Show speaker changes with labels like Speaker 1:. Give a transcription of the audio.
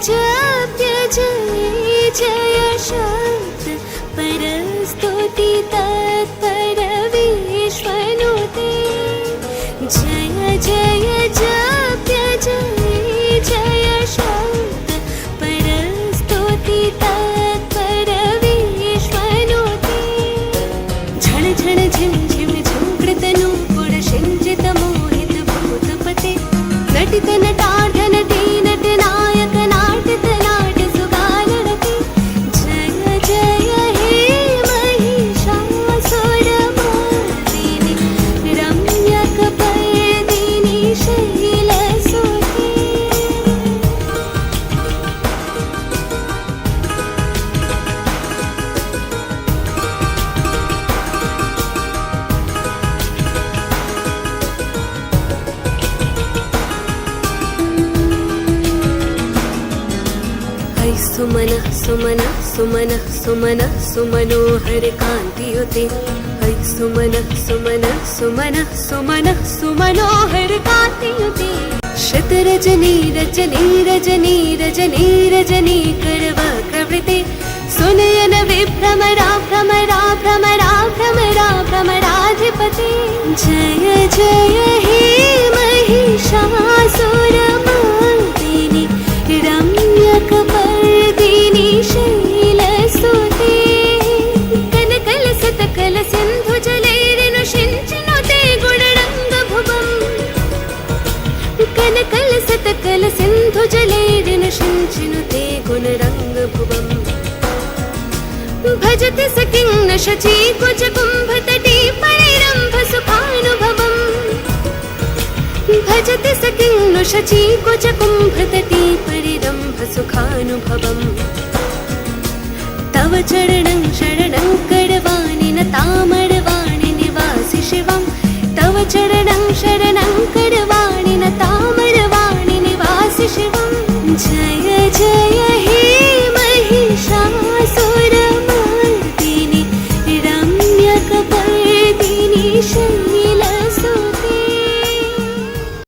Speaker 1: जप्य जय जय शब्द परस्तुति तत्पर विश्वनुते जय जय जप्य जय जय शब्द परस्तुति तत्पर विश्वनुते झण झण झिम झिम झंकृतनूपुर सिंचित मोहित भूतपते नटित नटाढ्य नटी नटनायक नाटित नाट सुगानरते जय जय हे महिषासुरमर्दिनि रम्यकपर्दिनि शैलसुते सुमन सुमन सुमन सुमन सुमनोहर कांतियुते ऐ सुमन सुमन सुमन सुमन सुमनोहर कांतियुते शतरजनी रजनी रजनी रजनी रजनी करवक्रवृते सुनयन विभ्रमरा भ्रमरा भ्रमरा भ्रमरा भ्रमराधिपते जय जय हे महिषासुरमर्दिनि रम्यकपर्दिनि शैलसुते कनकलसतकल सिन्धुजलैरिनुषिञ्चिनुते गुणरङ्गभुवम् कनकलसतकल सिन्धुजलैरिनुषिञ्चिनुते गुणरङ्गभुवम् भजति स किं न शची कुजकुम्भतटी परिरम्भसुखानुभवम् भजति स किं नु शची कुजकुम्भतटी परिरम्भसुखानुभवम् तव चरणं शरणं करवाणि न तामरवा